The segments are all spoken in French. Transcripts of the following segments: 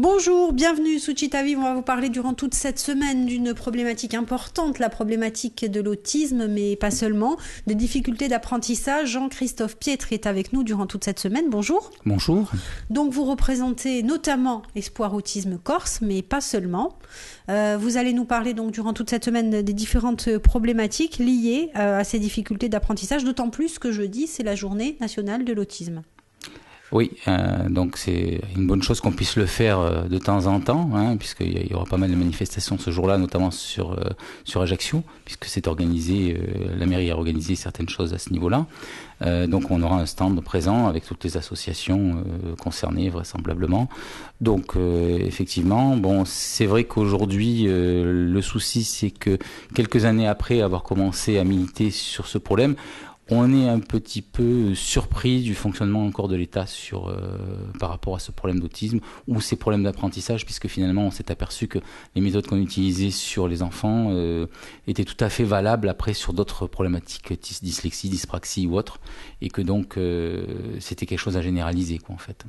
Bonjour, bienvenue sous Chitaviv. On va vous parler durant toute cette semaine d'une problématique importante, la problématique de l'autisme, mais pas seulement, des difficultés d'apprentissage. Jean-Christophe Pietri est avec nous durant toute cette semaine. Bonjour. Bonjour. Donc vous représentez notamment Espoir Autisme Corse, mais pas seulement. Vous allez nous parler donc durant toute cette semaine des différentes problématiques liées à ces difficultés d'apprentissage, d'autant plus que jeudi, c'est la journée nationale de l'autisme. Oui, donc c'est une bonne chose qu'on puisse le faire de temps en temps, puisqu'il y aura pas mal de manifestations ce jour-là, notamment sur Ajaccio, puisque c'est organisé, la mairie a organisé certaines choses à ce niveau-là. Donc on aura un stand présent avec toutes les associations concernées vraisemblablement. Donc effectivement, bon, c'est vrai qu'aujourd'hui le souci c'est que quelques années après avoir commencé à militer sur ce problème, on est un petit peu surpris du fonctionnement encore de l'État par rapport à ce problème d'autisme ou ces problèmes d'apprentissage, puisque finalement on s'est aperçu que les méthodes qu'on utilisait sur les enfants étaient tout à fait valables après sur d'autres problématiques, dyslexie, dyspraxie ou autres, et que donc c'était quelque chose à généraliser, quoi, en fait.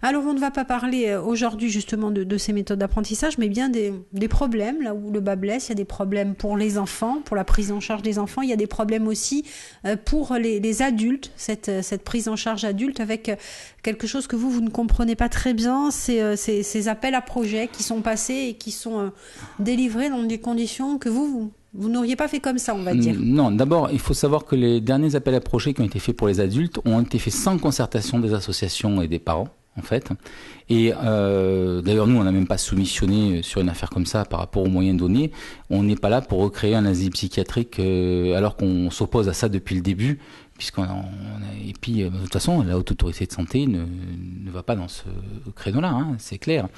Alors on ne va pas parler aujourd'hui justement de ces méthodes d'apprentissage, mais bien des problèmes, là où le bas blesse. Il y a des problèmes pour les enfants, pour la prise en charge des enfants. Il y a des problèmes aussi pour les adultes, cette prise en charge adulte, avec quelque chose que vous ne comprenez pas très bien, c'est ces appels à projets qui sont passés et qui sont délivrés dans des conditions que vous n'auriez pas fait comme ça, on va dire. Non, d'abord, il faut savoir que les derniers appels à projets qui ont été faits pour les adultes ont été faits sans concertation des associations et des parents, en fait. Et d'ailleurs, nous, on n'a même pas soumissionné sur une affaire comme ça par rapport aux moyens donnés. On n'est pas là pour recréer un asile psychiatrique alors qu'on s'oppose à ça depuis le début. Et puis, de toute façon, la haute autorité de santé ne va pas dans ce créneau-là, c'est clair.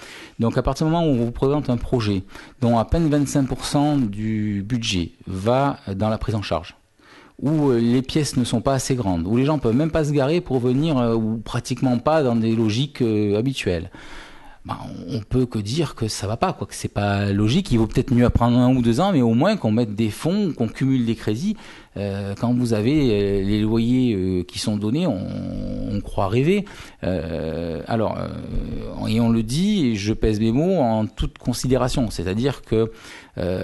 Donc, à partir du moment où on vous présente un projet dont à peine 25% du budget va dans la prise en charge, où les pièces ne sont pas assez grandes, où les gens peuvent même pas se garer pour venir, ou pratiquement pas dans des logiques habituelles, on peut que dire que ça va pas, quoi, que c'est pas logique. Il vaut peut-être mieux apprendre 1 ou 2 ans, mais au moins qu'on mette des fonds, qu'on cumule des crédits. Quand vous avez les loyers qui sont donnés, on croit rêver. Et on le dit, et je pèse mes mots en toute considération. C'est-à-dire que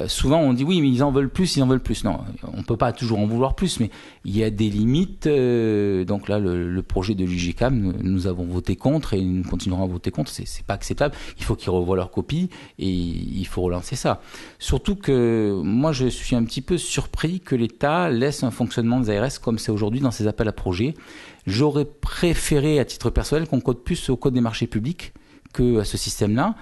souvent on dit oui, mais ils en veulent plus. Non, on peut pas toujours en vouloir plus, mais il y a des limites. Donc là, le projet de l'UGCAM, nous avons voté contre et nous continuerons à voter contre. C'est pas acceptable. Il faut qu'ils revoient leur copie et il faut relancer ça. Surtout que moi, je suis un petit peu surpris que l'État laisse un fonctionnement des ARS comme c'est aujourd'hui dans ces appels à projets. J'aurais préféré, à titre personnel, qu'on code plus au code des marchés publics que à ce système-là.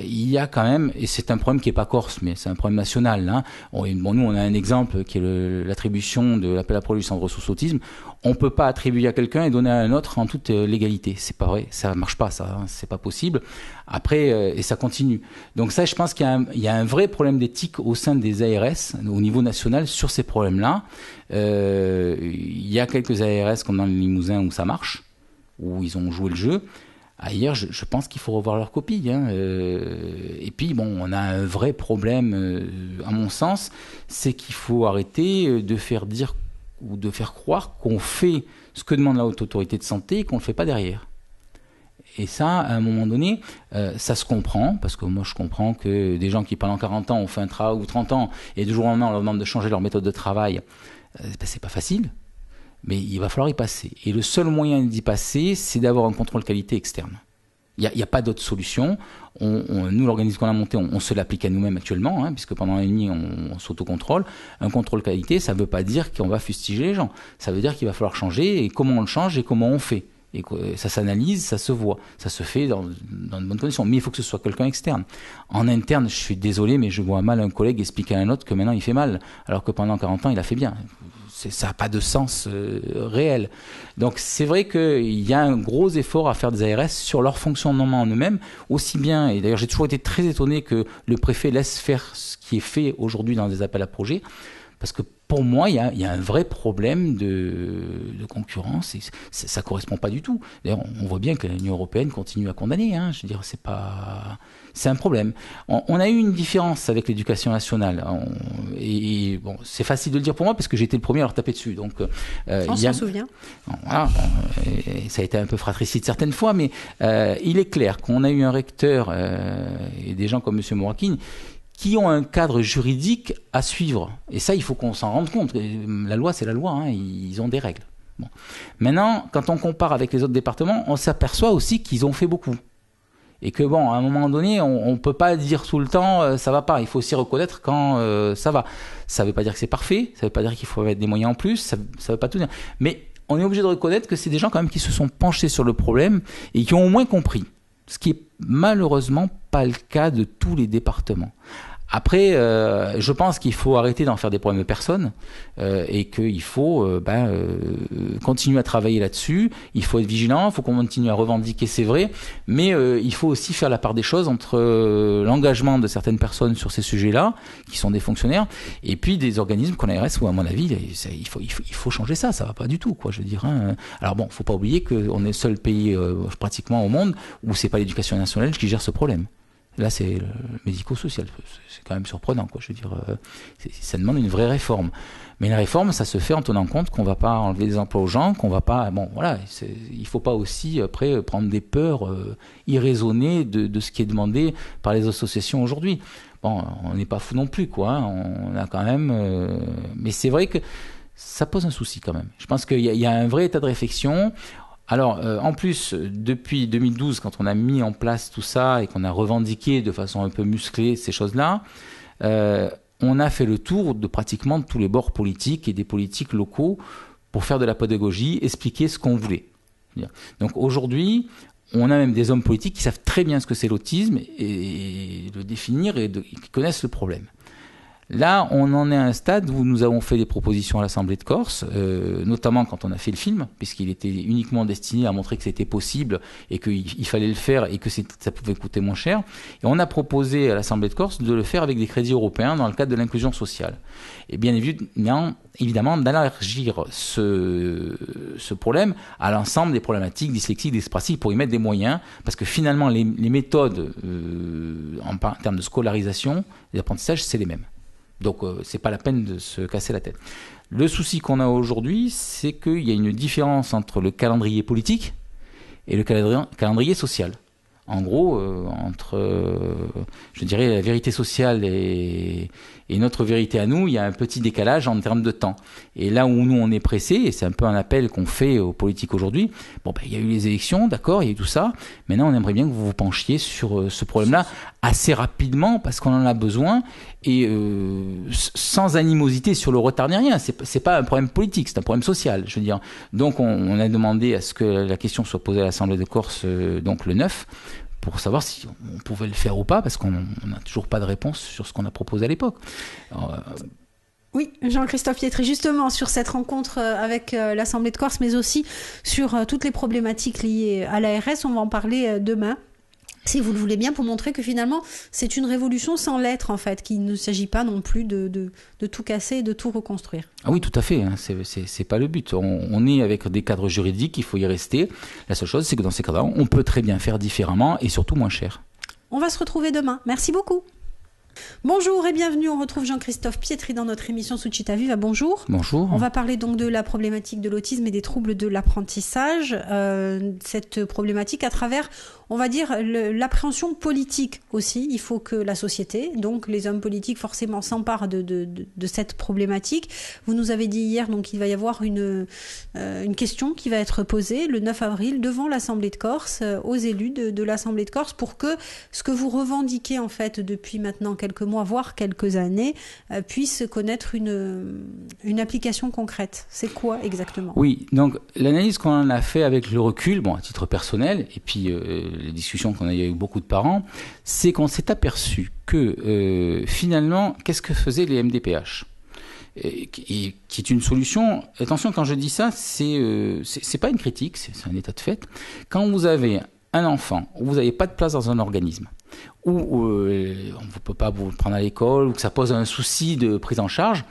Il y a quand même, et c'est un problème qui n'est pas corse, mais c'est un problème national. Nous, on a un exemple qui est l'attribution de l'appel à projet du centre de ressources autisme. On ne peut pas attribuer à quelqu'un et donner à un autre en toute légalité. C'est pas vrai, ça ne marche pas, ça, c'est pas possible. Après, et ça continue. Donc ça, je pense qu'il y a un vrai problème d'éthique au sein des ARS, au niveau national, sur ces problèmes-là. Il y a quelques ARS, comme dans le Limousin, où ça marche, où ils ont joué le jeu. Ailleurs, je pense qu'il faut revoir leur copie. Et puis, on a un vrai problème, à mon sens, c'est qu'il faut arrêter de faire dire ou de faire croire qu'on fait ce que demande la haute autorité de santé et qu'on ne le fait pas derrière. Et ça, à un moment donné, ça se comprend, parce que moi, je comprends que des gens qui, pendant 40 ans, ont fait un travail, ou 30 ans, et du jour au lendemain, on leur demande de changer leur méthode de travail, c'est pas facile. Mais il va falloir y passer. Et le seul moyen d'y passer, c'est d'avoir un contrôle qualité externe. Il n'y a pas d'autre solution. Nous, l'organisme qu'on a monté, on se l'applique à nous-mêmes actuellement, puisque pendant 1 an et demi, on s'autocontrôle. Un contrôle qualité, ça ne veut pas dire qu'on va fustiger les gens. Ça veut dire qu'il va falloir changer, et comment on le change et comment on fait. Et ça s'analyse, ça se voit. Ça se fait dans de bonnes conditions. Mais il faut que ce soit quelqu'un externe. En interne, je suis désolé, mais je vois mal un collègue expliquer à un autre que maintenant il fait mal, alors que pendant 40 ans, il a fait bien. Ça n'a pas de sens réel. Donc c'est vrai qu'il y a un gros effort à faire des ARS sur leur fonctionnement en eux-mêmes, aussi bien, et d'ailleurs j'ai toujours été très étonné que le préfet laisse faire ce qui est fait aujourd'hui dans des appels à projets, Parce que pour moi, il y a un vrai problème de concurrence et ça ne correspond pas du tout. D'ailleurs, on voit bien que l'Union européenne continue à condamner. Je veux dire, c'est un problème. On a eu une différence avec l'éducation nationale. Et bon, c'est facile de le dire pour moi parce que j'ai été le premier à leur taper dessus. Donc, on s'en souvient. Voilà, ça a été un peu fratricide certaines fois, mais il est clair qu'on a eu un recteur et des gens comme M. Mourakin qui ont un cadre juridique à suivre. Et ça, il faut qu'on s'en rende compte. La loi, c'est la loi, ils ont des règles. Bon. Maintenant, quand on compare avec les autres départements, on s'aperçoit aussi qu'ils ont fait beaucoup. Et que bon, à un moment donné, on ne peut pas dire tout le temps ça va pas. Il faut aussi reconnaître quand ça va. Ça ne veut pas dire que c'est parfait, ça ne veut pas dire qu'il faut mettre des moyens en plus, ça ne veut pas tout dire. Mais on est obligé de reconnaître que c'est des gens quand même qui se sont penchés sur le problème et qui ont au moins compris. Ce qui est malheureusement pas le cas de tous les départements. Après, je pense qu'il faut arrêter d'en faire des problèmes de personnes et qu'il faut continuer à travailler là-dessus. Il faut être vigilant, il faut qu'on continue à revendiquer, c'est vrai, mais il faut aussi faire la part des choses entre l'engagement de certaines personnes sur ces sujets-là, qui sont des fonctionnaires, et puis des organismes comme l'ARS où, à mon avis, il faut changer ça. Ça va pas du tout, quoi. Je veux dire. Alors bon, faut pas oublier qu'on est le seul pays pratiquement au monde où c'est pas l'éducation nationale qui gère ce problème. Là, c'est le médico-social. C'est quand même surprenant, quoi. Je veux dire, ça demande une vraie réforme. Mais une réforme, ça se fait en tenant compte qu'on ne va pas enlever des emplois aux gens, qu'on va pas... Bon, voilà, il ne faut pas aussi, après, prendre des peurs irraisonnées de ce qui est demandé par les associations aujourd'hui. Bon, on n'est pas fou non plus, quoi. On a quand même... mais c'est vrai que ça pose un souci, quand même. Je pense qu'il y a un vrai état de réflexion. Alors, en plus, depuis 2012, quand on a mis en place tout ça et qu'on a revendiqué de façon un peu musclée ces choses-là, on a fait le tour de pratiquement tous les bords politiques et des politiques locaux pour faire de la pédagogie, expliquer ce qu'on voulait. Donc aujourd'hui, on a même des hommes politiques qui savent très bien ce que c'est l'autisme et le définir et qui connaissent le problème. Là, on en est à un stade où nous avons fait des propositions à l'Assemblée de Corse, notamment quand on a fait le film, puisqu'il était uniquement destiné à montrer que c'était possible et qu'il fallait le faire et que ça pouvait coûter moins cher. Et on a proposé à l'Assemblée de Corse de le faire avec des crédits européens dans le cadre de l'inclusion sociale. Et bien évidemment d'élargir ce problème à l'ensemble des problématiques dyslexiques, dyspraxiques pour y mettre des moyens, parce que finalement, les méthodes en termes de scolarisation et d'apprentissage, c'est les mêmes. Donc, c'est pas la peine de se casser la tête. Le souci qu'on a aujourd'hui, c'est qu'il y a une différence entre le calendrier politique et le calendrier social. En gros, entre, je dirais, la vérité sociale et notre vérité à nous, il y a un petit décalage en termes de temps. Et là où nous, on est pressés, et c'est un peu un appel qu'on fait aux politiques aujourd'hui, il y a eu les élections, d'accord, il y a eu tout ça. Maintenant, on aimerait bien que vous vous penchiez sur ce problème-là assez rapidement, parce qu'on en a besoin, et sans animosité sur le retard ni rien. C'est pas un problème politique, c'est un problème social, je veux dire. Donc, on a demandé à ce que la question soit posée à l'Assemblée de Corse, donc le 9, pour savoir si on pouvait le faire ou pas, parce qu'on n'a toujours pas de réponse sur ce qu'on a proposé à l'époque. Oui, Jean-Christophe Pietri, justement sur cette rencontre avec l'Assemblée de Corse, mais aussi sur toutes les problématiques liées à l'ARS, on va en parler demain. Si vous le voulez bien, pour montrer que finalement, c'est une révolution sans lettres, en fait, qu'il ne s'agit pas non plus de tout casser et de tout reconstruire. Ah oui, tout à fait, c'est pas le but. On est avec des cadres juridiques, il faut y rester. La seule chose, c'est que dans ces cadres-là, on peut très bien faire différemment et surtout moins cher. On va se retrouver demain. Merci beaucoup. Bonjour et bienvenue, on retrouve Jean-Christophe Pietri dans notre émission Sucita Viva. Bonjour. Bonjour. On va parler donc de la problématique de l'autisme et des troubles de l'apprentissage. Cette problématique à travers, on va dire, l'appréhension politique aussi. Il faut que la société, donc les hommes politiques forcément s'emparent de cette problématique. Vous nous avez dit hier donc il va y avoir une question qui va être posée le 9 avril devant l'Assemblée de Corse, aux élus de l'Assemblée de Corse, pour que ce que vous revendiquez en fait depuis maintenant quelques mois, voire quelques années, puisse connaître une application concrète. C'est quoi exactement ? Oui, donc l'analyse qu'on a fait avec le recul, à titre personnel, et puis les discussions qu'on a eues avec beaucoup de parents, c'est qu'on s'est aperçu que finalement, qu'est-ce que faisaient les MDPH ? Et qui est une solution. Attention, quand je dis ça, c'est pas une critique, c'est un état de fait. Quand vous avez un enfant où vous n'avez pas de place dans un organisme, où on ne peut pas vous prendre à l'école, ou que ça pose un souci de prise en charge,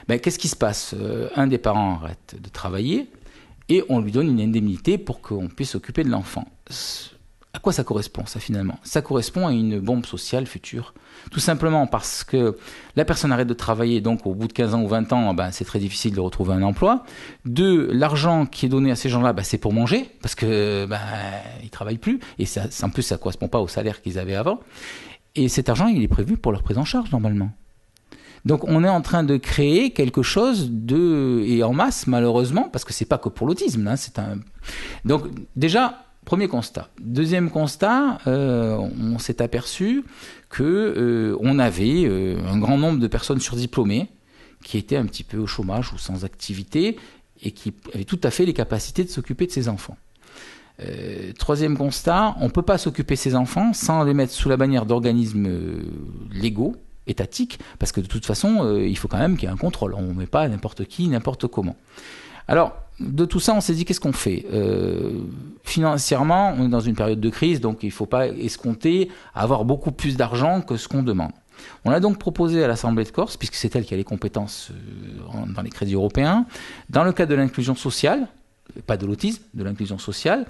qu'est-ce qui se passe? Un des parents arrête de travailler et on lui donne une indemnité pour qu'on puisse s'occuper de l'enfant. À quoi ça correspond, ça, finalement? Ça correspond à une bombe sociale future. Tout simplement parce que la personne arrête de travailler, donc au bout de 15 ans ou 20 ans, c'est très difficile de retrouver un emploi. Deux, l'argent qui est donné à ces gens-là, c'est pour manger, parce que ils ne travaillent plus, et ça, en plus, ça ne correspond pas au salaire qu'ils avaient avant. Et cet argent, il est prévu pour leur prise en charge, normalement. Donc on est en train de créer quelque chose et en masse, malheureusement, parce que c'est pas que pour l'autisme. Donc déjà, premier constat. Deuxième constat, on s'est aperçu qu'on avait un grand nombre de personnes surdiplômées qui étaient un petit peu au chômage ou sans activité et qui avaient tout à fait les capacités de s'occuper de ces enfants. Troisième constat, on ne peut pas s'occuper de ces enfants sans les mettre sous la bannière d'organismes légaux, étatiques, parce que de toute façon, il faut quand même qu'il y ait un contrôle. On ne met pas n'importe qui, n'importe comment. Alors, de tout ça, on s'est dit, qu'est-ce qu'on fait? Financièrement, on est dans une période de crise, donc il ne faut pas escompter avoir beaucoup plus d'argent que ce qu'on demande. On a donc proposé à l'Assemblée de Corse, puisque c'est elle qui a les compétences dans les crédits européens, dans le cadre de l'inclusion sociale, pas de l'autisme, de l'inclusion sociale,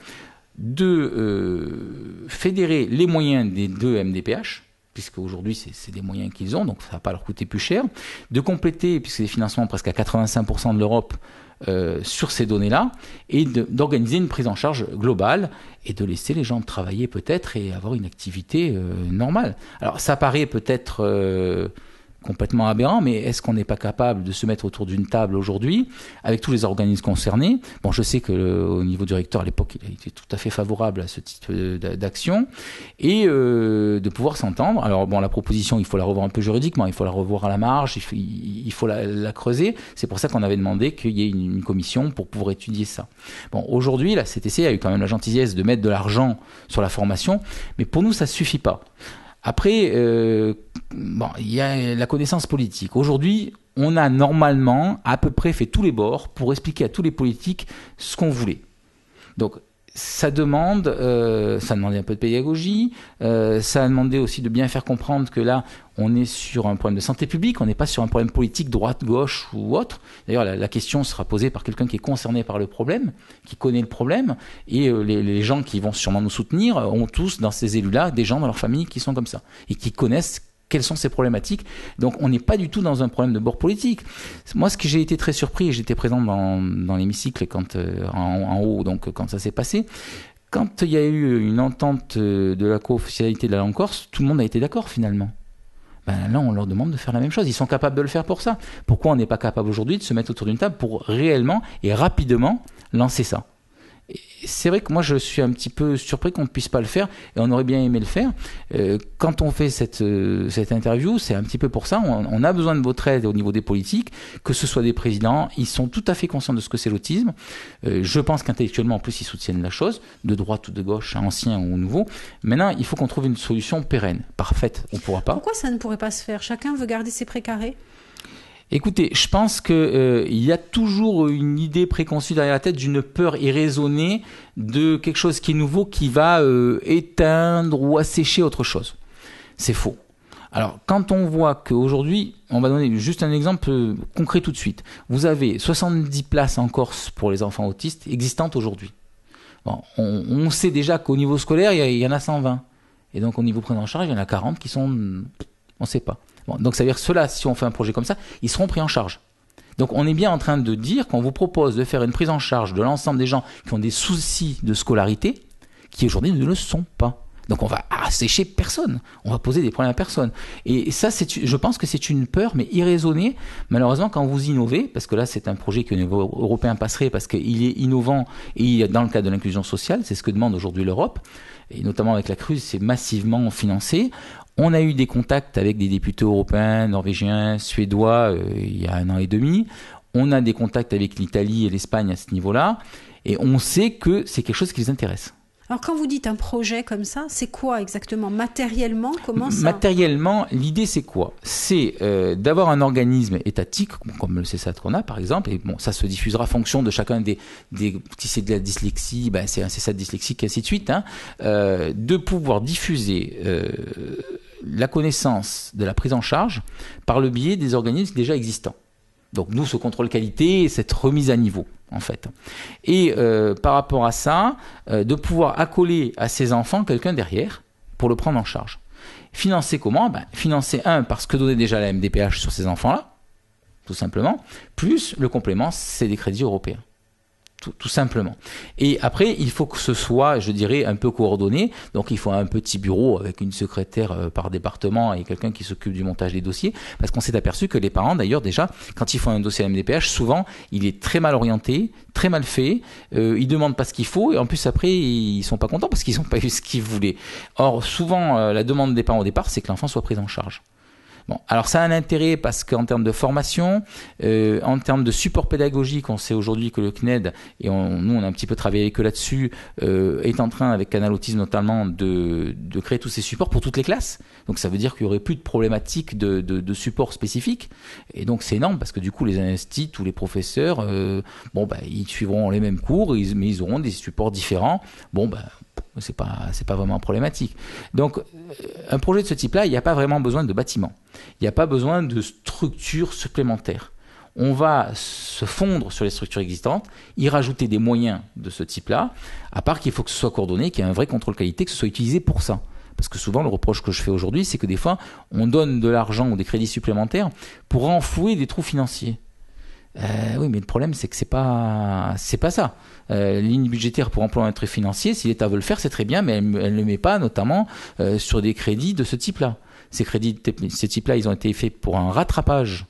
de fédérer les moyens des deux MDPH, puisque aujourd'hui c'est des moyens qu'ils ont, donc ça ne va pas leur coûter plus cher, de compléter, puisque les financements presque à 85% de l'Europe sur ces données-là, et d'organiser une prise en charge globale et de laisser les gens travailler peut-être et avoir une activité normale. Alors ça paraît peut-être complètement aberrant, mais est-ce qu'on n'est pas capable de se mettre autour d'une table aujourd'hui avec tous les organismes concernés? Bon, je sais qu'au niveau du recteur à l'époque, il a été tout à fait favorable à ce type d'action et de pouvoir s'entendre. Alors bon, la proposition, il faut la revoir un peu juridiquement, il faut la revoir à la marge, il faut la creuser. C'est pour ça qu'on avait demandé qu'il y ait une commission pour pouvoir étudier ça. Bon, aujourd'hui, la CTC a eu quand même la gentillesse de mettre de l'argent sur la formation, mais pour nous, ça ne suffit pas. Après, il y a la connaissance politique. Aujourd'hui, on a normalement à peu près fait tous les bords pour expliquer à tous les politiques ce qu'on voulait. Donc, ça demandait un peu de pédagogie, ça a demandé aussi de bien faire comprendre que là, on est sur un problème de santé publique, on n'est pas sur un problème politique droite, gauche ou autre. D'ailleurs, la question sera posée par quelqu'un qui est concerné par le problème, qui connaît le problème, et les gens qui vont sûrement nous soutenir ont tous, dans ces élus-là, des gens dans leur famille qui sont comme ça, et qui connaissent quelles sont ces problématiques. Donc on n'est pas du tout dans un problème de bord politique. Moi, ce que j'ai été très surpris, et j'étais présent dans l'hémicycle quand, en haut, donc quand ça s'est passé, quand il y a eu une entente de la co-officialité de la langue corse, tout le monde a été d'accord finalement. Là, on leur demande de faire la même chose. Ils sont capables de le faire pour ça. Pourquoi on n'est pas capable aujourd'hui de se mettre autour d'une table pour réellement et rapidement lancer ça? C'est vrai que moi je suis un petit peu surpris qu'on ne puisse pas le faire et on aurait bien aimé le faire. Quand on fait cette interview, c'est un petit peu pour ça. On a besoin de votre aide au niveau des politiques, que ce soit des présidents. Ils sont tout à fait conscients de ce que c'est l'autisme. Je pense qu'intellectuellement en plus ils soutiennent la chose, de droite ou de gauche, ancien ou nouveau. Maintenant il faut qu'on trouve une solution pérenne. Parfaite, on ne pourra pas. Pourquoi ça ne pourrait pas se faire? Chacun veut garder ses précarés. Écoutez, je pense qu'il y a toujours une idée préconçue derrière la tête d'une peur irraisonnée de quelque chose qui est nouveau qui va éteindre ou assécher autre chose. C'est faux. Alors, quand on voit qu'aujourd'hui, on va donner juste un exemple concret tout de suite. Vous avez 70 places en Corse pour les enfants autistes existantes aujourd'hui. Bon, on sait déjà qu'au niveau scolaire, il y en a 120. Et donc, au niveau prise en charge, il y en a 40 qui sont... On ne sait pas. Bon, donc ça veut dire que ceux-là, si on fait un projet comme ça, ils seront pris en charge. Donc on est bien en train de dire qu'on vous propose de faire une prise en charge de l'ensemble des gens qui ont des soucis de scolarité, qui aujourd'hui ne le sont pas. Donc on va assécher personne, on va poser des problèmes à personne. Et ça, je pense que c'est une peur, mais irraisonnée. Malheureusement, quand vous innovez, parce que là c'est un projet qui au niveau européen passerait, parce qu'il est innovant et dans le cadre de l'inclusion sociale, c'est ce que demande aujourd'hui l'Europe, et notamment avec la CRUS, c'est massivement financé. On a eu des contacts avec des députés européens, norvégiens, suédois il y a 1 an et demi. On a des contacts avec l'Italie et l'Espagne à ce niveau-là. Et on sait que c'est quelque chose qui les intéresse. Alors quand vous dites un projet comme ça, c'est quoi exactement matériellement? Comment ça? Matériellement, l'idée c'est quoi? C'est d'avoir un organisme étatique, comme le CESAD qu'on a par exemple, et bon, ça se diffusera en fonction de chacun si c'est de la dyslexie, ben c'est un CESAD dyslexique, et ainsi de suite, hein, de pouvoir diffuser la connaissance de la prise en charge par le biais des organismes déjà existants. Donc nous, ce contrôle qualité, cette remise à niveau, en fait. Et par rapport à ça, de pouvoir accoler à ces enfants quelqu'un derrière pour le prendre en charge. Financer comment? Financer, parce que donnait déjà la MDPH sur ces enfants-là, tout simplement, plus le complément, c'est des crédits européens. Tout simplement. Et après, il faut que ce soit, je dirais, un peu coordonné. Donc, il faut un petit bureau avec une secrétaire par département et quelqu'un qui s'occupe du montage des dossiers. Parce qu'on s'est aperçu que les parents, d'ailleurs, déjà, quand ils font un dossier à MDPH, souvent, il est très mal orienté, très mal fait. Ils demandent pas ce qu'il faut et en plus, après, ils sont pas contents parce qu'ils n'ont pas eu ce qu'ils voulaient. Or, souvent, la demande des parents au départ, c'est que l'enfant soit pris en charge. Bon, alors ça a un intérêt parce qu'en termes de formation, en termes de support pédagogique, on sait aujourd'hui que le CNED, et nous on a un petit peu travaillé avec eux là-dessus, est en train, avec Canal Autisme notamment, de créer tous ces supports pour toutes les classes. Donc ça veut dire qu'il n'y aurait plus de problématiques de support spécifique. Et donc c'est énorme parce que du coup les instituts, tous les professeurs, ils suivront les mêmes cours, mais ils auront des supports différents. C'est pas vraiment problématique. Donc, un projet de ce type-là, il n'y a pas vraiment besoin de bâtiment. Il n'y a pas besoin de structures supplémentaires. On va se fondre sur les structures existantes, y rajouter des moyens de ce type-là, à part qu'il faut que ce soit coordonné, qu'il y ait un vrai contrôle qualité, que ce soit utilisé pour ça. Parce que souvent, le reproche que je fais aujourd'hui, c'est que des fois, on donne de l'argent ou des crédits supplémentaires pour renflouer des trous financiers. Oui, mais le problème, c'est que c'est pas ça. Ligne budgétaire pour emploi et financier, si l'État veut le faire, c'est très bien, mais elle ne le met pas, notamment sur des crédits de ce type-là. Ces crédits de ce type-là, ils ont été faits pour un rattrapage,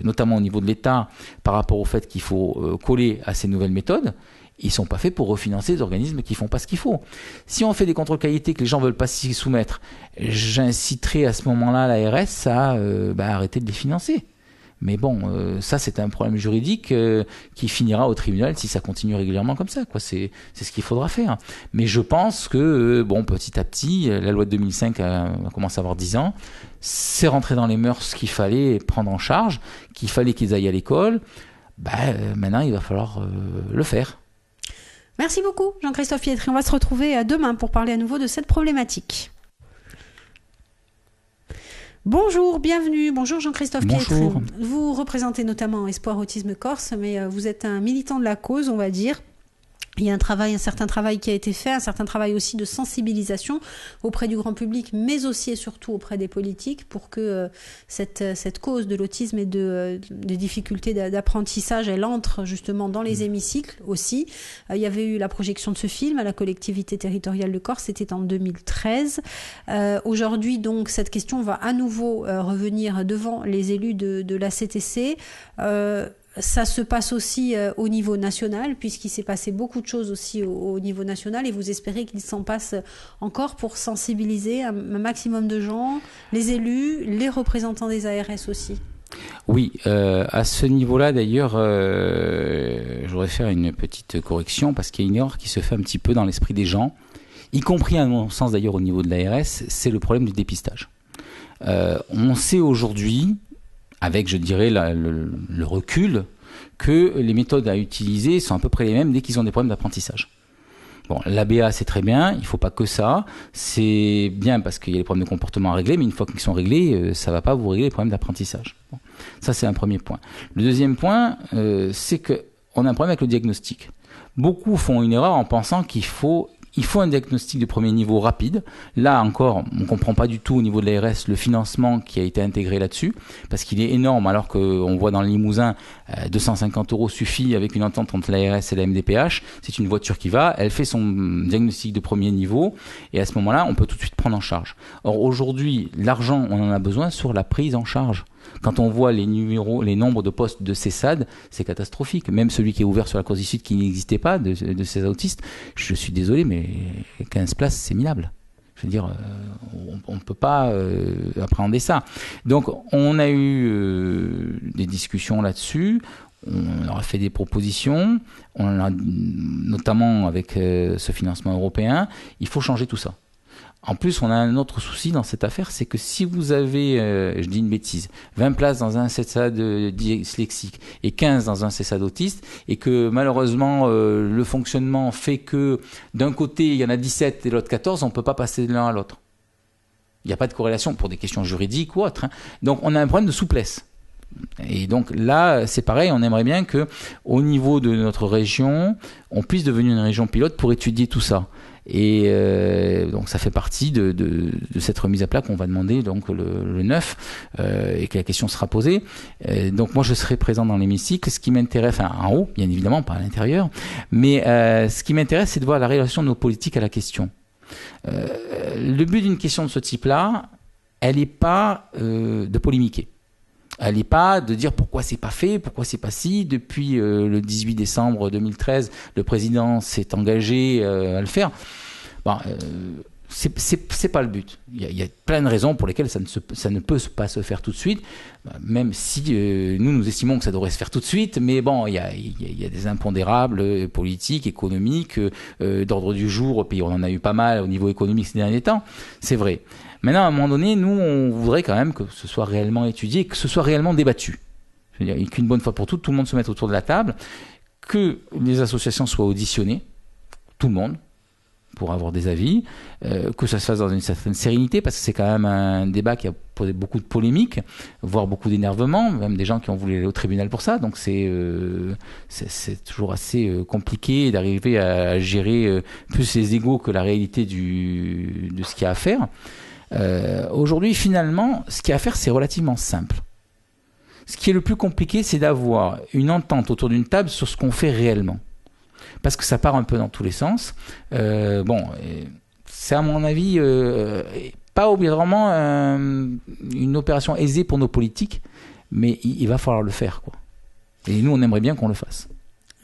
notamment au niveau de l'État, par rapport au fait qu'il faut coller à ces nouvelles méthodes. Ils ne sont pas faits pour refinancer des organismes qui ne font pas ce qu'il faut. Si on fait des contrôles qualité que les gens ne veulent pas s'y soumettre, j'inciterai à ce moment-là l'ARS à arrêter de les financer. Mais bon, ça c'est un problème juridique qui finira au tribunal si ça continue régulièrement comme ça, quoi. C'est ce qu'il faudra faire. Mais je pense que petit à petit, la loi de 2005 a commencé à avoir 10 ans, c'est rentré dans les mœurs qu'il fallait prendre en charge, qu'il fallait qu'ils aillent à l'école. Maintenant il va falloir le faire. Merci beaucoup Jean-Christophe Pietri. On va se retrouver demain pour parler à nouveau de cette problématique. Bonjour, bienvenue. Bonjour Jean-Christophe Pietri. Vous représentez notamment Espoir Autisme Corse, mais vous êtes un militant de la cause, on va dire. Il y a un certain travail qui a été fait, un certain travail aussi de sensibilisation auprès du grand public, mais aussi et surtout auprès des politiques pour que cette cause de l'autisme et des difficultés d'apprentissage, elle entre justement dans les hémicycles aussi. Il y avait eu la projection de ce film à la collectivité territoriale de Corse, c'était en 2013. Aujourd'hui, donc, cette question va à nouveau revenir devant les élus de la CTC. Ça se passe aussi au niveau national, puisqu'il s'est passé beaucoup de choses aussi au niveau national, et vous espérez qu'il s'en passe encore pour sensibiliser un maximum de gens, les élus, les représentants des ARS aussi. Oui, à ce niveau-là d'ailleurs, je voudrais faire une petite correction, parce qu'il y a une erreur qui se fait un petit peu dans l'esprit des gens, y compris à mon sens d'ailleurs au niveau de l'ARS, c'est le problème du dépistage. On sait aujourd'hui, avec, je dirais, le recul, que les méthodes à utiliser sont à peu près les mêmes dès qu'ils ont des problèmes d'apprentissage. Bon, l'ABA, c'est très bien, il ne faut pas que ça. C'est bien parce qu'il y a les problèmes de comportement à régler, mais une fois qu'ils sont réglés, ça ne va pas vous régler les problèmes d'apprentissage. Bon, ça, c'est un premier point. Le deuxième point, c'est qu'on a un problème avec le diagnostic. Beaucoup font une erreur en pensant qu'il faut un diagnostic de premier niveau rapide. Là encore, on ne comprend pas du tout au niveau de l'ARS le financement qui a été intégré là-dessus, parce qu'il est énorme, alors qu'on voit dans le Limousin, 250 € suffit avec une entente entre l'ARS et la MDPH. C'est une voiture qui va, elle fait son diagnostic de premier niveau, et à ce moment-là, on peut tout de suite prendre en charge. Or, aujourd'hui, l'argent, on en a besoin sur la prise en charge. Quand on voit les nombres de postes de CESAD, c'est catastrophique. Même celui qui est ouvert sur la Corse du Sud qui n'existait pas, de ces autistes, je suis désolé, mais 15 places, c'est minable. Je veux dire, on ne peut pas appréhender ça. Donc, on a eu des discussions là-dessus. on leur a fait des propositions, notamment avec ce financement européen. Il faut changer tout ça. En plus, on a un autre souci dans cette affaire, c'est que si vous avez, je dis une bêtise, 20 places dans un CESAD dyslexique et 15 dans un CESAD autiste, et que malheureusement le fonctionnement fait que d'un côté il y en a 17 et l'autre 14, on ne peut pas passer de l'un à l'autre. Il n'y a pas de corrélation pour des questions juridiques ou autres. Donc on a un problème de souplesse. Et donc là, c'est pareil, on aimerait bien que, au niveau de notre région, on puisse devenir une région pilote pour étudier tout ça. Et donc ça fait partie de cette remise à plat qu'on va demander donc le 9 et que la question sera posée. Donc moi je serai présent dans l'hémicycle. Ce qui m'intéresse, enfin en haut bien évidemment, pas à l'intérieur, mais ce qui m'intéresse c'est de voir la relation de nos politiques à la question. Le but d'une question de ce type-là, elle n'est pas de polémiquer. Elle n'est pas de dire pourquoi c'est pas fait, pourquoi c'est pas si. Depuis le 18 décembre 2013, le président s'est engagé à le faire. Bon, c'est pas le but. Il y a plein de raisons pour lesquelles ça ne peut pas se faire tout de suite, même si nous estimons que ça devrait se faire tout de suite. Mais bon, il y a des impondérables politiques, économiques, d'ordre du au pays. On en a eu pas mal au niveau économique ces derniers temps. C'est vrai. Maintenant, à un moment donné, nous, on voudrait quand même que ce soit réellement étudié, que ce soit réellement débattu. Je veux dire, qu'une bonne fois pour toutes, tout le monde se mette autour de la table, que les associations soient auditionnées, tout le monde, pour avoir des avis, que ça se fasse dans une certaine sérénité, parce que c'est quand même un débat qui a posé beaucoup de polémiques, voire beaucoup d'énervement, même des gens qui ont voulu aller au tribunal pour ça, donc c'est toujours assez compliqué d'arriver à gérer plus les égos que la réalité de ce qu'il y a à faire. Aujourd'hui, finalement, ce qu'il y a à faire, c'est relativement simple. Ce qui est le plus compliqué, c'est d'avoir une entente autour d'une table sur ce qu'on fait réellement. Parce que ça part un peu dans tous les sens. C'est à mon avis pas obligatoirement une opération aisée pour nos politiques, mais il va falloir le faire, quoi. Et nous, on aimerait bien qu'on le fasse.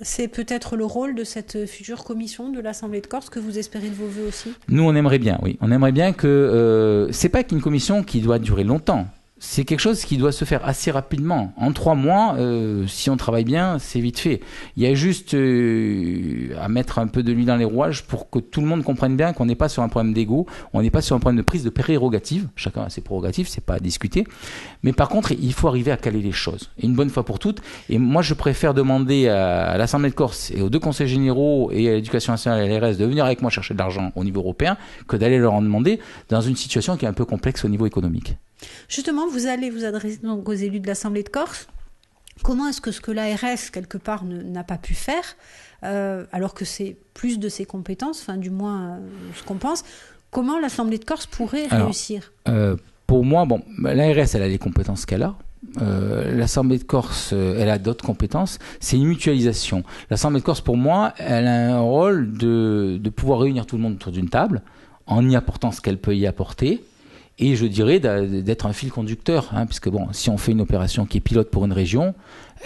C'est peut-être le rôle de cette future commission de l'Assemblée de Corse que vous espérez de vos vœux aussi ? Nous, on aimerait bien, oui. On aimerait bien que... c'est pas qu'une commission qui doit durer longtemps. C'est quelque chose qui doit se faire assez rapidement. En 3 mois, si on travaille bien, c'est vite fait. Il y a juste à mettre un peu de l'huile dans les rouages pour que tout le monde comprenne bien qu'on n'est pas sur un problème d'ego, on n'est pas sur un problème de prise de prérogatives. Chacun a ses prérogatives, c'est pas à discuter. Mais par contre, il faut arriver à caler les choses. Et une bonne fois pour toutes. Et moi, je préfère demander à l'Assemblée de Corse et aux 2 conseils généraux et à l'Éducation nationale et à l'ARS de venir avec moi chercher de l'argent au niveau européen que d'aller leur en demander dans une situation qui est un peu complexe au niveau économique. Justement, vous allez vous adresser donc aux élus de l'Assemblée de Corse. Comment est-ce que ce que l'ARS, quelque part, n'a pas pu faire, alors que c'est plus de ses compétences, enfin du moins ce qu'on pense, comment l'Assemblée de Corse pourrait réussir ? Pour moi, l'ARS, elle a les compétences qu'elle a. L'Assemblée de Corse, elle a d'autres compétences. C'est une mutualisation. L'Assemblée de Corse, pour moi, elle a un rôle de pouvoir réunir tout le monde autour d'une table, en y apportant ce qu'elle peut y apporter. Et je dirais d'être un fil conducteur, puisque si on fait une opération qui est pilote pour une région,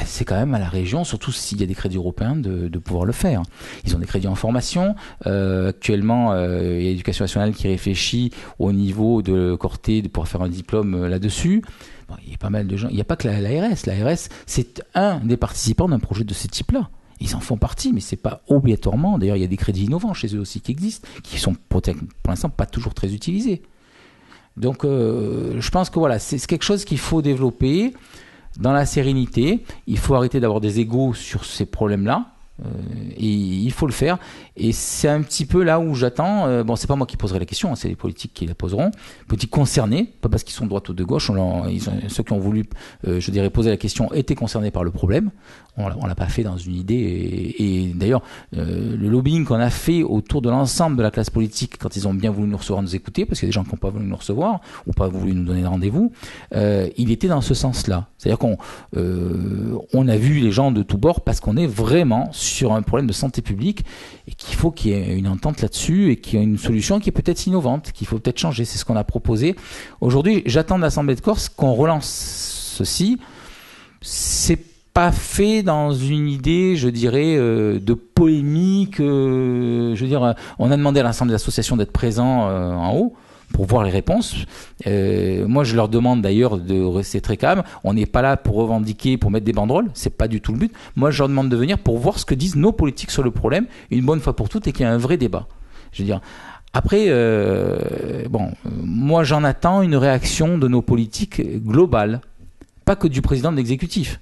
c'est quand même à la région, surtout s'il y a des crédits européens, de pouvoir le faire. Ils ont des crédits en formation. Actuellement, il y a l'Éducation nationale qui réfléchit au niveau de Corté de pouvoir faire un diplôme là-dessus. Il y a pas mal de gens. Il n'y a pas que l'ARS. L'ARS, c'est un des participants d'un projet de ce type-là. Ils en font partie, mais c'est pas obligatoirement. D'ailleurs, il y a des crédits innovants chez eux aussi qui existent, qui sont pour l'instant pas toujours très utilisés. Donc, je pense que c'est quelque chose qu'il faut développer dans la sérénité. Il faut arrêter d'avoir des égos sur ces problèmes-là. Et il faut le faire. Et c'est un petit peu là où j'attends. C'est pas moi qui poserai la question, c'est les politiques qui la poseront. Les politiques concernés, pas parce qu'ils sont de droite ou de gauche. Ceux qui ont voulu, poser la question étaient concernés par le problème. On l'a pas fait dans une idée. Et d'ailleurs, le lobbying qu'on a fait autour de l'ensemble de la classe politique, quand ils ont bien voulu nous recevoir, nous écouter, parce qu'il y a des gens qui n'ont pas voulu nous recevoir ou pas voulu nous donner de rendez-vous, il était dans ce sens-là. C'est-à-dire qu'on a vu les gens de tous bords parce qu'on est vraiment sur un problème de santé publique et qu'il faut qu'il y ait une entente là-dessus et qu'il y ait une solution qui est peut-être innovante, qu'il faut peut-être changer. C'est ce qu'on a proposé. Aujourd'hui, j'attends de l'Assemblée de Corse qu'on relance ceci. C'est pas fait dans une idée, je dirais, de polémique. On a demandé à l'ensemble des associations d'être présents en haut. pour voir les réponses. Moi, je leur demande d'ailleurs de rester très calme. On n'est pas là pour revendiquer, pour mettre des banderoles. C'est pas du tout le but. Moi, je leur demande de venir pour voir ce que disent nos politiques sur le problème, une bonne fois pour toutes, et qu'il y ait un vrai débat. Je veux dire. Après, moi, j'en attends une réaction de nos politiques globale, pas que du président de l'exécutif.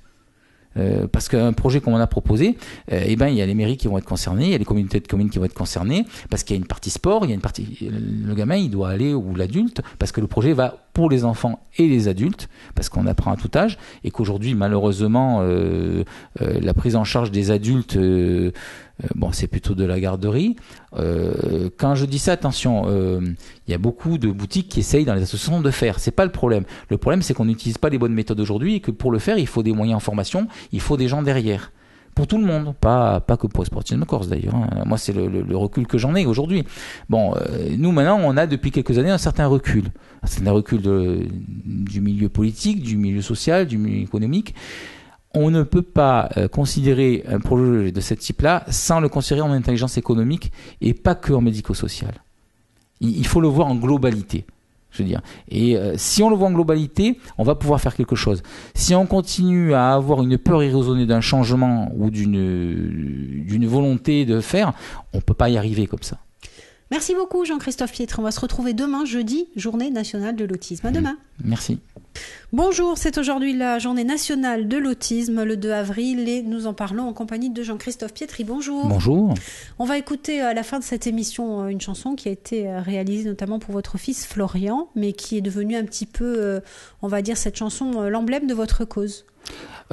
Parce qu'un projet comme on a proposé, il y a les mairies qui vont être concernées, il y a les communautés de communes qui vont être concernées, parce qu'il y a une partie sport, il y a une partie, le gamin il doit aller, ou l'adulte, parce que le projet va pour les enfants et les adultes, parce qu'on apprend à tout âge, et qu'aujourd'hui malheureusement la prise en charge des adultes, c'est plutôt de la garderie. Quand je dis ça, attention, il y a beaucoup de boutiques qui essayent dans les associations de faire. C'est pas le problème. Le problème, c'est qu'on n'utilise pas les bonnes méthodes aujourd'hui et que pour le faire, il faut des moyens en formation, il faut des gens derrière. Pour tout le monde, pas que pour le sportisme corse d'ailleurs. Moi, c'est le recul que j'en ai aujourd'hui. Nous maintenant, on a depuis quelques années un certain recul. Du milieu politique, du milieu social, du milieu économique. On ne peut pas considérer un projet de ce type-là sans le considérer en intelligence économique et pas que en médico-social. Il faut le voir en globalité, je veux dire. Et si on le voit en globalité, on va pouvoir faire quelque chose. Si on continue à avoir une peur irraisonnée d'un changement ou d'une volonté de faire, on ne peut pas y arriver comme ça. Merci beaucoup Jean-Christophe Piettre. On va se retrouver demain, jeudi, journée nationale de l'autisme. À demain. Merci. Bonjour, c'est aujourd'hui la journée nationale de l'autisme, le 2 avril, et nous en parlons en compagnie de Jean-Christophe Pietri. Bonjour. Bonjour. On va écouter à la fin de cette émission une chanson qui a été réalisée notamment pour votre fils Florian, mais qui est devenue un petit peu, on va dire, cette chanson, l'emblème de votre cause.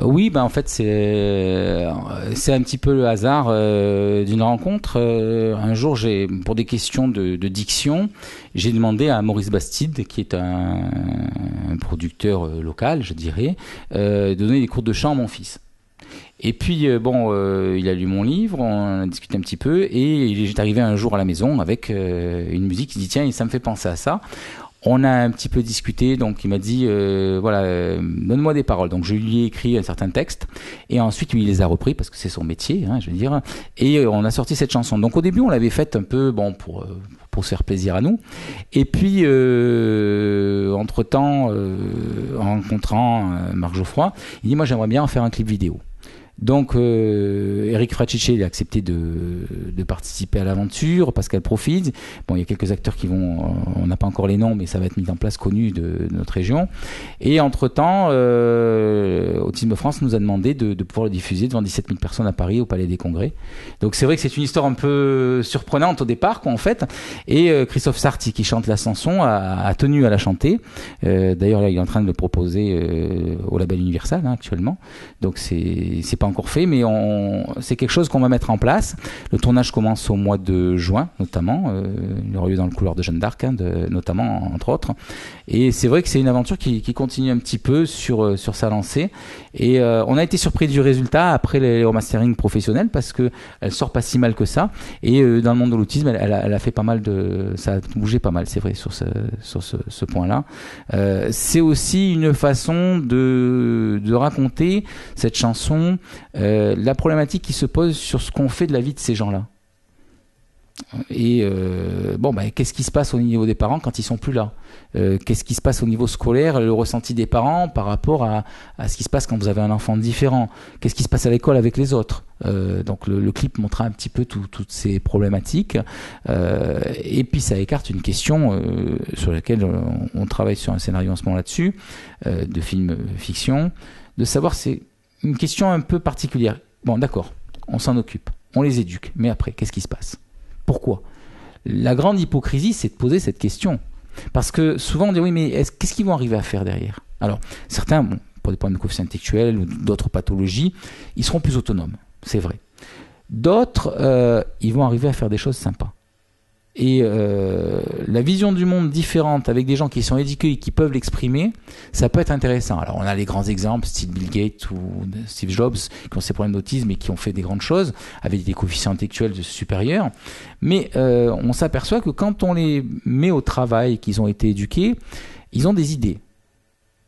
Oui, en fait, c'est un petit peu le hasard d'une rencontre. Un jour, pour des questions de diction, j'ai demandé à Maurice Bastide, qui est un producteur local, je dirais, de donner des cours de chant à mon fils. Et puis, il a lu mon livre, on a discuté un petit peu, et il est arrivé un jour à la maison avec une musique. Il dit, tiens, ça me fait penser à ça. On a un petit peu discuté, donc il m'a dit, donne-moi des paroles. Donc je lui ai écrit un certain texte, et ensuite lui, il les a repris, parce que c'est son métier, je veux dire, et on a sorti cette chanson. Donc au début, on l'avait faite un peu, pour se faire plaisir à nous. Et puis, entre-temps, en rencontrant Marc Geoffroy, il dit, moi j'aimerais bien en faire un clip vidéo. Donc Eric Fratice, il a accepté de participer à l'aventure, Pascal Profide. Il y a quelques acteurs qui vont, on n'a pas encore les noms, mais ça va être mis en place, connus de notre région. Et entre-temps, Autisme France nous a demandé de pouvoir le diffuser devant 17 000 personnes à Paris, au Palais des Congrès. Donc c'est vrai que c'est une histoire un peu surprenante au départ, en fait. Et Christophe Sarti, qui chante la chanson, a tenu à la chanter. D'ailleurs, là, il est en train de le proposer au label Universal, actuellement. Donc c'est pas encore fait, mais c'est quelque chose qu'on va mettre en place. Le tournage commence au mois de juin, notamment. Il aura lieu dans le couloir de Jeanne d'Arc, notamment, entre autres. Et c'est vrai que c'est une aventure qui continue un petit peu sur sa lancée. Et on a été surpris du résultat après les remastering professionnels, parce que elle sort pas si mal que ça. Et dans le monde de l'autisme, elle a fait pas mal ça a bougé pas mal, c'est vrai, sur ce point-là. C'est aussi une façon de raconter cette chanson, la problématique qui se pose sur ce qu'on fait de la vie de ces gens-là. Et qu'est-ce qui se passe au niveau des parents quand ils sont plus là? Qu'est-ce qui se passe au niveau scolaire, le ressenti des parents par rapport à ce qui se passe quand vous avez un enfant différent? Qu'est-ce qui se passe à l'école avec les autres? Donc le clip montrera un petit peu toutes ces problématiques, et puis ça écarte une question sur laquelle on travaille sur un scénario en ce moment là-dessus, de film fiction, de savoir, c'est une question un peu particulière. Bon, d'accord, on s'en occupe, on les éduque, mais après, qu'est-ce qui se passe? Pourquoi? La grande hypocrisie, c'est de poser cette question. Parce que souvent, on dit, oui, mais qu'est-ce qu'ils vont arriver à faire derrière? Alors, certains, pour des problèmes de coefficient intellectuel ou d'autres pathologies, ils seront plus autonomes, c'est vrai. D'autres, ils vont arriver à faire des choses sympas. Et la vision du monde différente, avec des gens qui sont éduqués et qui peuvent l'exprimer, ça peut être intéressant. Alors on a les grands exemples, style Bill Gates ou Steve Jobs, qui ont ces problèmes d'autisme et qui ont fait des grandes choses, avec des coefficients intellectuels supérieurs. Mais on s'aperçoit que quand on les met au travail, qu'ils ont été éduqués, ils ont des idées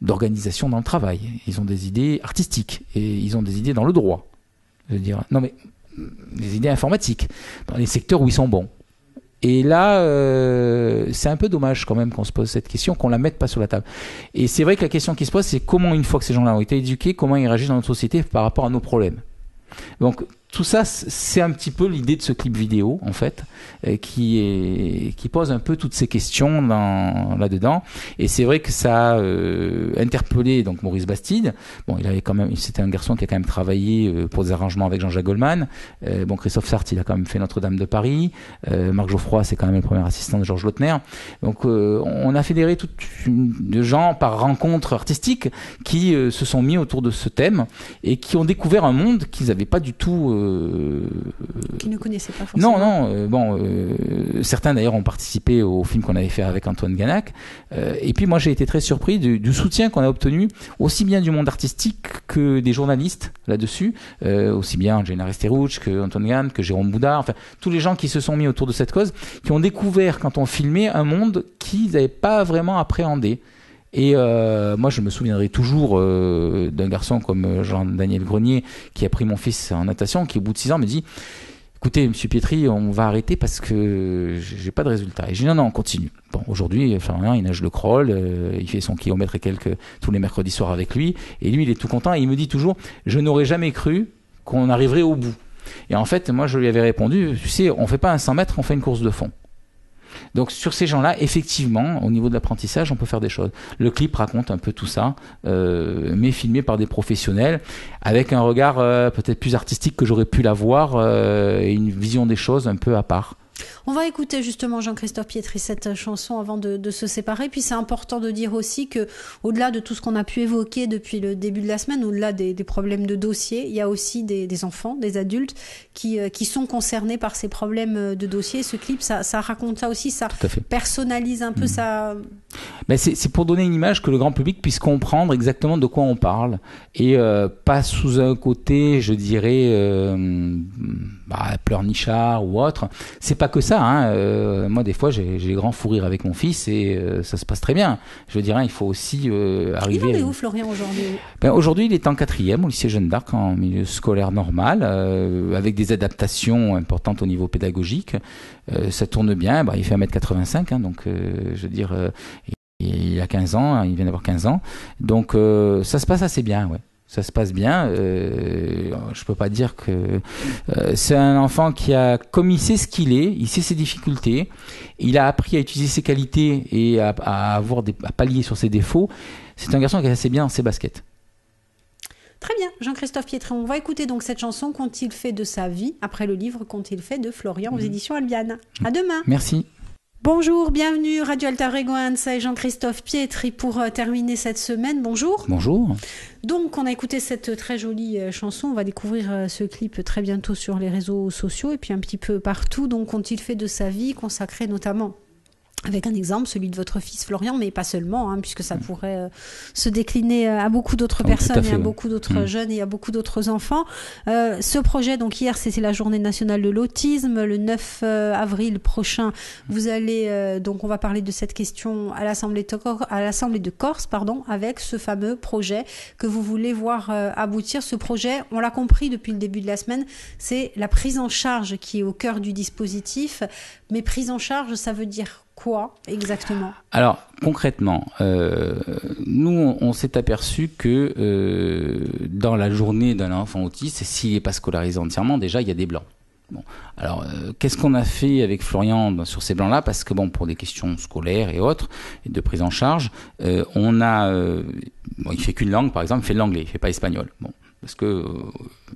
d'organisation dans le travail, ils ont des idées artistiques, et ils ont des idées dans le droit. Je veux dire, non mais, des idées informatiques, dans les secteurs où ils sont bons. Et là, c'est un peu dommage quand même qu'on se pose cette question, qu'on la mette pas sur la table. Et c'est vrai que la question qui se pose, c'est comment, une fois que ces gens-là ont été éduqués, comment ils réagissent dans notre société par rapport à nos problèmes. Donc tout ça, c'est un petit peu l'idée de ce clip vidéo, en fait, qui pose un peu toutes ces questions là-dedans. Et c'est vrai que ça a interpellé donc Maurice Bastide. Bon, c'était un garçon qui a quand même travaillé pour des arrangements avec Jean-Jacques Goldman. Bon, Christophe Sartre, il a quand même fait Notre-Dame de Paris. Marc Geoffroy, c'est quand même le premier assistant de Georges Lautner. Donc, on a fédéré toute de gens par rencontre artistique qui se sont mis autour de ce thème et qui ont découvert un monde qu'ils n'avaient pas du tout qui ne connaissaient pas forcément. Certains d'ailleurs ont participé au film qu'on avait fait avec Antoine Ganac. Et puis moi j'ai été très surpris du soutien qu'on a obtenu, aussi bien du monde artistique que des journalistes là-dessus, aussi bien Gennaro Esterouch que Antoine Ganac, que Jérôme Boudard, enfin tous les gens qui se sont mis autour de cette cause, qui ont découvert quand on filmait un monde qu'ils n'avaient pas vraiment appréhendé. Et moi je me souviendrai toujours d'un garçon comme Jean-Daniel Grenier qui a pris mon fils en natation, qui au bout de 6 ans me dit: écoutez monsieur Pietri, on va arrêter parce que j'ai pas de résultat. Et je dis non, on continue. Bon, aujourd'hui Florian il nage le crawl, il fait son kilomètre et quelques tous les mercredis soirs avec lui, et lui il est tout content et il me dit toujours: je n'aurais jamais cru qu'on arriverait au bout. Et en fait moi je lui avais répondu: tu sais, on fait pas un 100 mètres, on fait une course de fond. Donc sur ces gens-là, effectivement, au niveau de l'apprentissage, on peut faire des choses. Le clip raconte un peu tout ça, mais filmé par des professionnels, avec un regard peut-être plus artistique que j'aurais pu l'avoir, et une vision des choses un peu à part. On va écouter justement Jean-Christophe Pietri cette chanson avant de se séparer. Puis c'est important de dire aussi que, au-delà de tout ce qu'on a pu évoquer depuis le début de la semaine, au-delà des problèmes de dossier, il y a aussi des enfants, des adultes qui sont concernés par ces problèmes de dossier. Ce clip, ça raconte ça aussi, ça personnalise un peu ça. Mais c'est pour donner une image que le grand public puisse comprendre exactement de quoi on parle, et pas sous un côté, je dirais, pleurnichard ou autre. C'est pas que ça, hein. Moi des fois j'ai grand fou rire avec mon fils et ça se passe très bien. Je veux dire, il faut aussi arriver. Il en est où Florian aujourd'hui? Aujourd'hui il est en 4e au lycée Jeanne d'Arc, en milieu scolaire normal, avec des adaptations importantes au niveau pédagogique. Ça tourne bien, il fait 1m85, hein, donc je veux dire, il a 15 ans, il vient d'avoir 15 ans, donc ça se passe assez bien, ouais. Ça se passe bien. Je peux pas dire que c'est un enfant qui comme il sait ce qu'il est, il sait ses difficultés, il a appris à utiliser ses qualités et à pallier sur ses défauts. C'est un garçon qui est assez bien dans ses baskets. Très bien, Jean-Christophe Pietri. On va écouter donc cette chanson Qu'ont-ils fait de sa vie, après le livre Qu'ont-ils fait de Florian aux éditions Albiane. À demain. Merci. Bonjour, bienvenue, Radio Alta Reguanza et Jean-Christophe Pietri pour terminer cette semaine. Bonjour. Bonjour. Donc, on a écouté cette très jolie chanson. On va découvrir ce clip très bientôt sur les réseaux sociaux et puis un petit peu partout. Donc, qu'ont-ils fait de sa vie, consacré notamment avec un exemple, celui de votre fils Florian, mais pas seulement, puisque ça pourrait se décliner à beaucoup d'autres personnes et à beaucoup d'autres jeunes et à beaucoup d'autres enfants. Ce projet, donc hier, c'était la journée nationale de l'autisme. Le 9 avril prochain, vous allez, donc on va parler de cette question à l'Assemblée de Corse, avec ce fameux projet que vous voulez voir aboutir. Ce projet, on l'a compris depuis le début de la semaine, c'est la prise en charge qui est au cœur du dispositif. Mais prise en charge, ça veut dire quoi exactement? Alors concrètement, nous on s'est aperçu que dans la journée d'un enfant autiste, s'il n'est pas scolarisé entièrement, déjà il y a des blancs. Bon, alors qu'est-ce qu'on a fait avec Florian sur ces blancs-là? Parce que pour des questions scolaires et autres, et de prise en charge, on a, il fait qu'une langue par exemple, il fait l'anglais, il fait pas espagnol. Bon. Parce que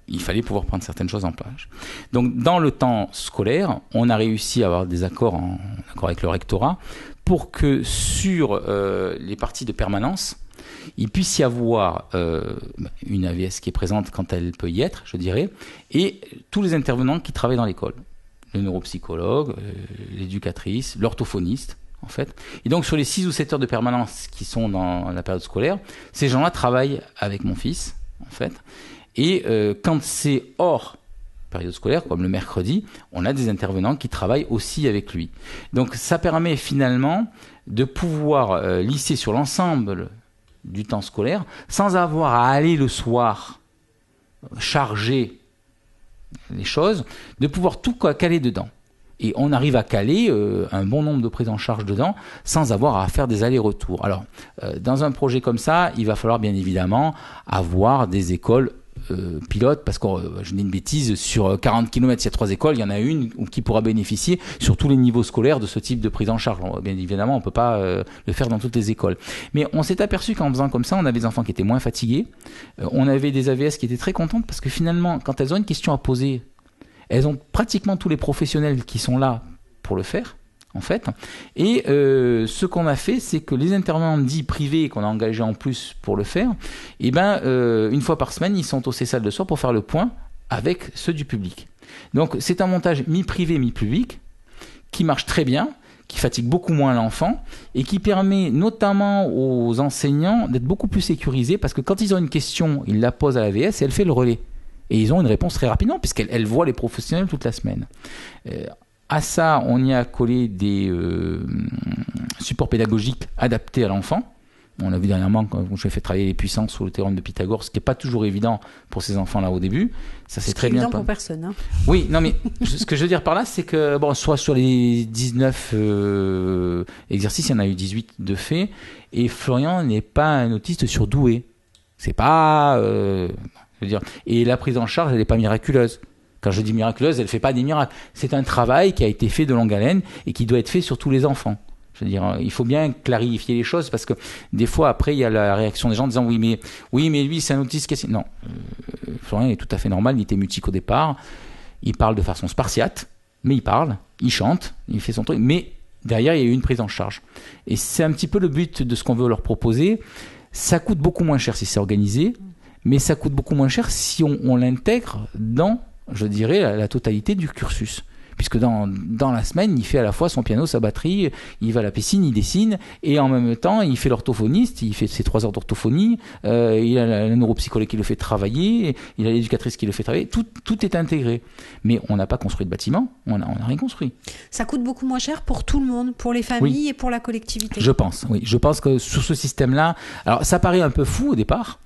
il fallait pouvoir prendre certaines choses en place. Donc, dans le temps scolaire, on a réussi à avoir des accords en accord avec le rectorat pour que sur les parties de permanence, il puisse y avoir une AVS qui est présente quand elle peut y être, je dirais, et tous les intervenants qui travaillent dans l'école. Le neuropsychologue, l'éducatrice, l'orthophoniste, en fait. Et donc, sur les 6 ou 7 heures de permanence qui sont dans la période scolaire, ces gens-là travaillent avec mon fils, en fait. Et quand c'est hors période scolaire, comme le mercredi, on a des intervenants qui travaillent aussi avec lui. Donc ça permet finalement de pouvoir lisser sur l'ensemble du temps scolaire sans avoir à aller le soir charger les choses, de pouvoir tout caler dedans. Et on arrive à caler un bon nombre de prises en charge dedans sans avoir à faire des allers-retours. Alors, dans un projet comme ça, il va falloir bien évidemment avoir des écoles pilotes, parce que je dis une bêtise, sur 40 km, il y a 3 écoles, il y en a une qui pourra bénéficier sur tous les niveaux scolaires de ce type de prise en charge. Bien évidemment, on ne peut pas le faire dans toutes les écoles. Mais on s'est aperçu qu'en faisant comme ça, on avait des enfants qui étaient moins fatigués, on avait des AVS qui étaient très contentes, parce que finalement, quand elles ont une question à poser, elles ont pratiquement tous les professionnels qui sont là pour le faire, en fait. Et ce qu'on a fait, c'est que les intervenants dits privés qu'on a engagés en plus pour le faire, une fois par semaine, ils sont au CESAL de soir pour faire le point avec ceux du public. Donc c'est un montage mi-privé, mi-public qui marche très bien, qui fatigue beaucoup moins l'enfant et qui permet notamment aux enseignants d'être beaucoup plus sécurisés, parce que quand ils ont une question, ils la posent à l'AVS et elle fait le relais. Et ils ont une réponse très rapidement, puisqu'elle voit les professionnels toute la semaine. À ça, on y a collé des supports pédagogiques adaptés à l'enfant. On a vu dernièrement, quand j'ai fait travailler les puissances sur le théorème de Pythagore, ce qui n'est pas toujours évident pour ces enfants-là au début. Ça, c'est très bien. Évident pour personne. Hein. Oui, non, mais ce que je veux dire par là, c'est que, soit sur les 19 exercices, il y en a eu 18 de fait, et Florian n'est pas un autiste surdoué. C'est pas... Et la prise en charge, elle n'est pas miraculeuse. Quand je dis miraculeuse, elle ne fait pas des miracles. C'est un travail qui a été fait de longue haleine et qui doit être fait sur tous les enfants. Je veux dire, il faut bien clarifier les choses, parce que des fois, après, il y a la réaction des gens en disant oui, mais lui, c'est un autiste. Non, Florian est tout à fait normal. Il était mutique au départ. Il parle de façon spartiate, mais il parle, il chante, il fait son truc. Mais derrière, il y a eu une prise en charge. Et c'est un petit peu le but de ce qu'on veut leur proposer. Ça coûte beaucoup moins cher si c'est organisé. Mais ça coûte beaucoup moins cher si on l'intègre dans, je dirais, la totalité du cursus. Puisque dans la semaine, il fait à la fois son piano, sa batterie, il va à la piscine, il dessine, et en même temps, il fait l'orthophoniste, il fait ses 3 heures d'orthophonie, il a la neuropsychologue qui le fait travailler, il a l'éducatrice qui le fait travailler, tout est intégré. Mais on n'a pas construit de bâtiment, on n'a rien construit. Ça coûte beaucoup moins cher pour tout le monde, pour les familles et pour la collectivité. Je pense que sur ce système-là, alors ça paraît un peu fou au départ.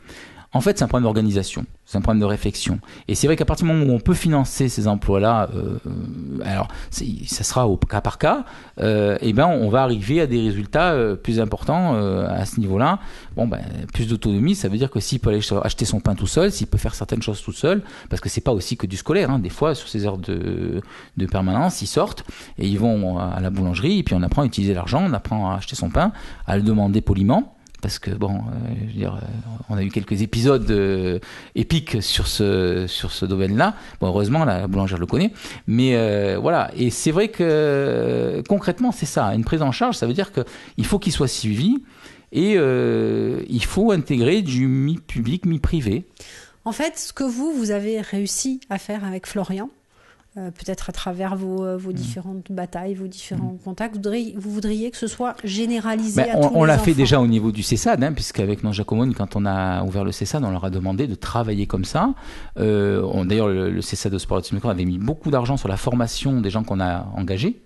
En fait, c'est un problème d'organisation, c'est un problème de réflexion. Et c'est vrai qu'à partir du moment où on peut financer ces emplois-là, alors ça sera au cas par cas, on va arriver à des résultats plus importants à ce niveau-là. Plus d'autonomie, ça veut dire que s'il peut aller acheter son pain tout seul, s'il peut faire certaines choses tout seul, parce que c'est pas aussi que du scolaire. Hein. Des fois, sur ces heures de permanence, ils sortent et ils vont à la boulangerie, et puis on apprend à utiliser l'argent, on apprend à acheter son pain, à le demander poliment. Parce que on a eu quelques épisodes épiques sur ce domaine-là. Bon, heureusement, la boulangère le connaît. Mais voilà. Et c'est vrai que concrètement, c'est ça. Une prise en charge, ça veut dire qu'il faut qu'il soit suivi et il faut intégrer du mi-public, mi-privé. En fait, ce que vous avez réussi à faire avec Florian, peut-être à travers vos différentes batailles, vos différents contacts, vous voudriez que ce soit généralisé à tous les enfants. On l'a fait déjà au niveau du CESAD, puisqu'avec Nons Jacomone, quand on a ouvert le CESAD, on leur a demandé de travailler comme ça. D'ailleurs, le CESAD de Sport Autisme avait mis beaucoup d'argent sur la formation des gens qu'on a engagés.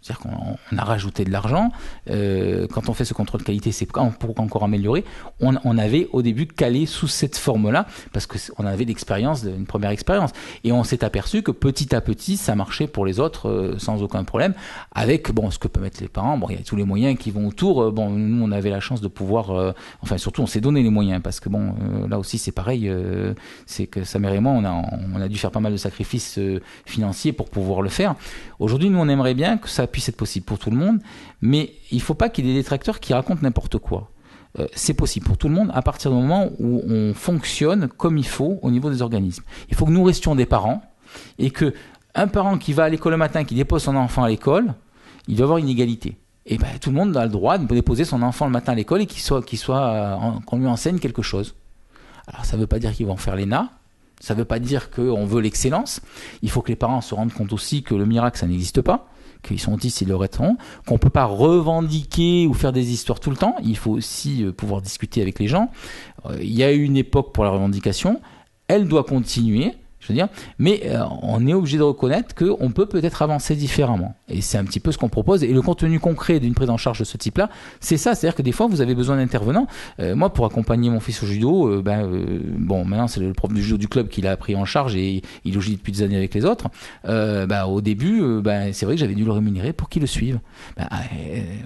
C'est-à-dire qu'on a rajouté de l'argent. Quand on fait ce contrôle de qualité, c'est pour encore améliorer. On avait au début calé sous cette forme-là, parce qu'on avait une première expérience. Et on s'est aperçu que petit à petit, ça marchait pour les autres sans aucun problème. Avec ce que peuvent mettre les parents. Il y a tous les moyens qui vont autour. Nous, on avait la chance de pouvoir... surtout, on s'est donné les moyens, parce que là aussi, c'est pareil. C'est que sa mère et moi, on a dû faire pas mal de sacrifices financiers pour pouvoir le faire. Aujourd'hui, nous, on aimerait bien que ça puisse être possible pour tout le monde, mais il ne faut pas qu'il y ait des détracteurs qui racontent n'importe quoi. C'est possible pour tout le monde à partir du moment où on fonctionne comme il faut au niveau des organismes. Il faut que nous restions des parents, et qu'un parent qui va à l'école le matin, qui dépose son enfant à l'école, il doit avoir une égalité. Et tout le monde a le droit de déposer son enfant le matin à l'école et qu'on lui enseigne quelque chose. Alors ça ne veut pas dire qu'ils vont faire l'ENA, ça ne veut pas dire qu'on veut l'excellence. Il faut que les parents se rendent compte aussi que le miracle, ça n'existe pas, qu'ils sont autistes, ils le resteront, qu'on ne peut pas revendiquer ou faire des histoires tout le temps. Il faut aussi pouvoir discuter avec les gens. Il y a eu une époque pour la revendication, elle doit continuer. je veux dire. Mais on est obligé de reconnaître qu'on peut peut-être avancer différemment. Et c'est un petit peu ce qu'on propose. Et le contenu concret d'une prise en charge de ce type-là, c'est ça. C'est-à-dire que des fois, vous avez besoin d'intervenants. Moi, pour accompagner mon fils au judo, bon, maintenant, c'est le prof du judo du club qui l'a pris en charge et il est au judo depuis des années avec les autres. Au début, c'est vrai que j'avais dû le rémunérer pour qu'il le suive.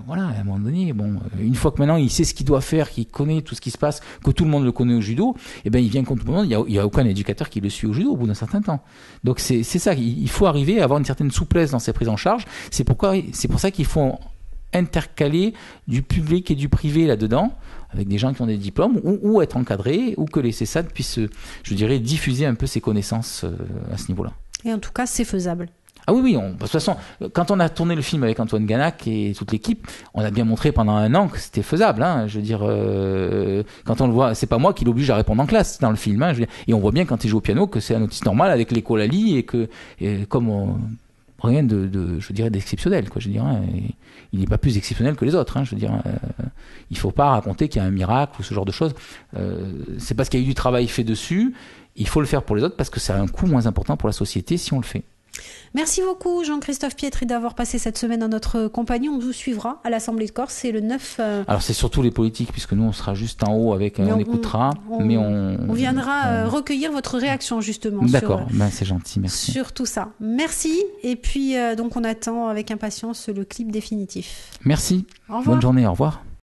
Voilà, à un moment donné, une fois que maintenant il sait ce qu'il doit faire, qu'il connaît tout ce qui se passe, que tout le monde le connaît au judo, il vient contre tout le monde. Il y a aucun éducateur qui le suit au judo au bout d'un certain temps. Donc c'est ça. Il faut arriver à avoir une certaine souplesse dans ses prises en charge. C'est pour ça qu'il faut intercaler du public et du privé là-dedans, avec des gens qui ont des diplômes, ou être encadrés, ou que les CESAD puissent, je dirais, diffuser un peu ses connaissances à ce niveau-là. Et en tout cas, c'est faisable. Ah oui, de toute façon, quand on a tourné le film avec Antoine Ganac et toute l'équipe, on a bien montré pendant 1 an que c'était faisable. Je veux dire, quand on le voit, c'est pas moi qui l'oblige à répondre en classe dans le film. Et on voit bien quand il joue au piano que c'est un autiste normal avec l'écolalie rien d'exceptionnel, quoi. Je veux dire, il n'est pas plus exceptionnel que les autres. Je veux dire, il faut pas raconter qu'il y a un miracle ou ce genre de choses. C'est parce qu'il y a eu du travail fait dessus. Il faut le faire pour les autres parce que ça a un coût moins important pour la société si on le fait. Merci beaucoup Jean-Christophe Pietri d'avoir passé cette semaine en notre compagnie. On vous suivra à l'Assemblée de Corse, c'est le 9... Alors c'est surtout les politiques, puisque nous on sera juste en haut avec, on écoutera, mais on viendra recueillir votre réaction justement. D'accord, c'est gentil, merci. Sur tout ça. Merci, et puis donc on attend avec impatience le clip définitif. Merci, au revoir. Bonne journée, au revoir.